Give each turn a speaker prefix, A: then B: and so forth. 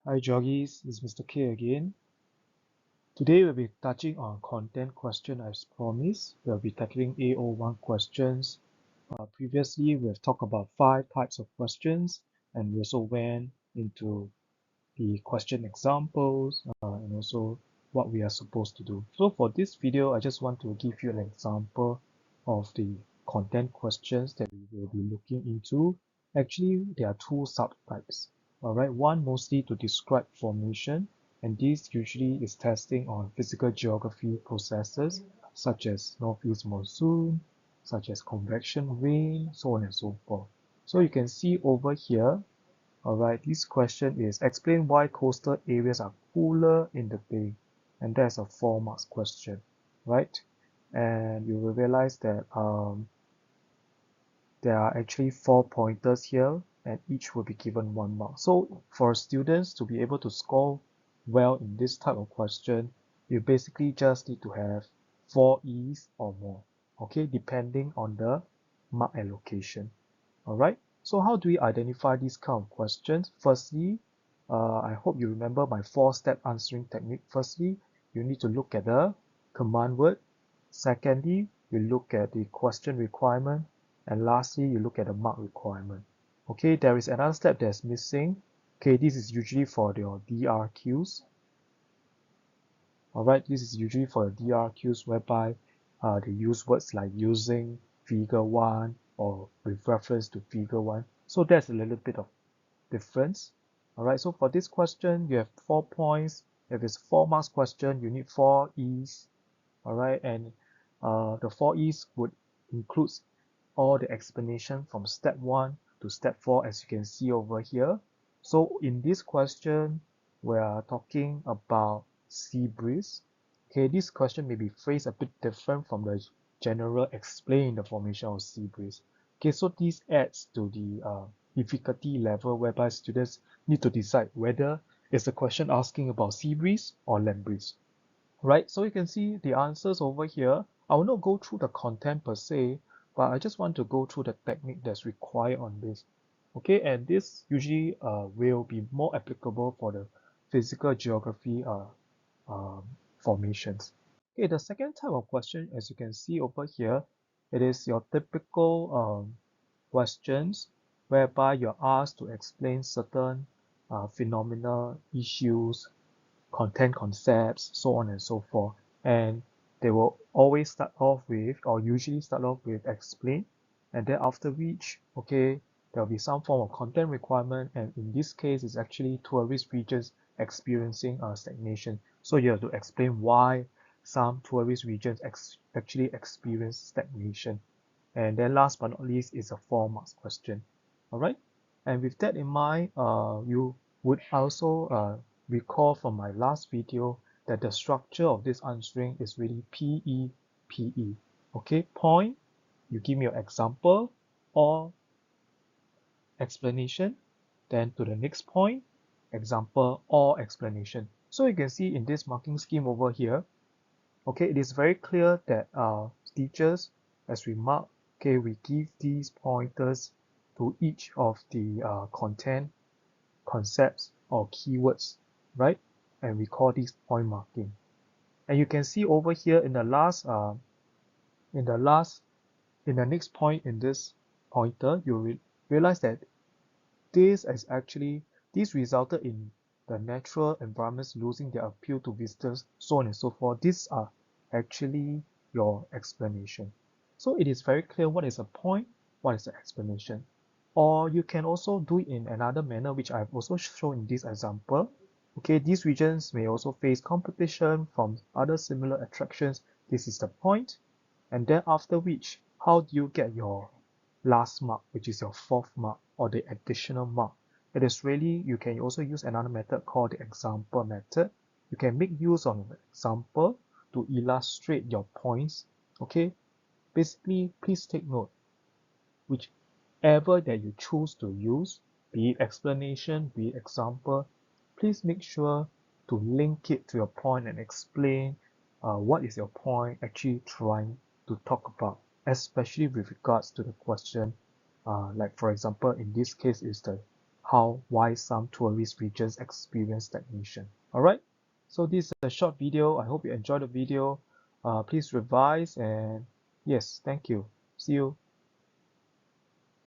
A: Hi Joggies, this is Mr. K again. Today we'll be touching on content question as promised. We'll be tackling AO1 questions. Previously, we've talked about 5 types of questions and we also went into the question examples and also what we are supposed to do. So for this video, I just want to give you an example of the content questions that we will be looking into. Actually, there are 2 subtypes. Alright, one mostly to describe formation, and this usually is testing on physical geography processes such as northeast monsoon, such as convection rain, so on and so forth. So you can see over here, alright, this question is explain why coastal areas are cooler in the bay, and that's a 4 marks question, right? And you will realize that there are actually 4 pointers here and each will be given 1 mark. So for students to be able to score well in this type of question, you basically just need to have 4 E's or more, okay, depending on the mark allocation. Alright, so how do we identify these kind of questions? Firstly, I hope you remember my 4-step answering technique. Firstly, you need to look at the command word. Secondly, you look at the question requirement. And lastly, you look at the mark requirement. Okay, there is another step that's missing. Okay, this is usually for your DRQs. Alright, this is usually for the DRQs whereby they use words like using figure 1 or with reference to figure 1. So there's a little bit of difference. Alright, so for this question, you have 4 points. If it's 4 marks question, you need 4 E's. Alright, and the 4 E's would include all the explanation from step 1 to step 4 as you can see over here. So in this question, we are talking about sea breeze. Okay, this question may be phrased a bit different from the general explain the formation of sea breeze. Okay, so this adds to the difficulty level whereby students need to decide whether is the question asking about sea breeze or land breeze. Right, so you can see the answers over here. I will not go through the content per se, but I just want to go through the technique that's required on this. Okay, and this usually will be more applicable for the physical geography formations. Okay, the second type of question, as you can see over here, it is your typical questions whereby you're asked to explain certain phenomena, issues, content concepts, so on and so forth. And they will always start off with, or usually start off with explain, and then after which, okay, there will be some form of content requirement, and in this case, it's actually tourist regions experiencing stagnation. So you have to explain why some tourist regions actually experience stagnation. And then last but not least is a 4 marks question. All right. And with that in mind, you would also recall from my last video that the structure of this answering is really PE. Okay, point, you give me your example or explanation, then to the next point, example or explanation. So you can see in this marking scheme over here, okay, it is very clear that teachers, as we mark, okay, we give these pointers to each of the content, concepts, or keywords, right? And we call this point marking. And you can see over here in the next point in this pointer, you realize that this resulted in the natural environments losing their appeal to visitors, so on and so forth. These are actually your explanation. So it is very clear what is a point, what is the explanation. Or you can also do it in another manner, which I've also shown in this example. Okay, these regions may also face competition from other similar attractions. This is the point. And then after which, how do you get your last mark, which is your 4th mark or the additional mark? It is really, you can also use another method called the example method. You can make use of an example to illustrate your points. Okay, basically, please take note, whichever that you choose to use, be it explanation, be it example, please make sure to link it to your point and explain what is your point actually trying to talk about, especially with regards to the question, like for example, in this case is the why some tourist regions experience stagnation. All right. So this is a short video. I hope you enjoyed the video. Please revise and yes, thank you. See you.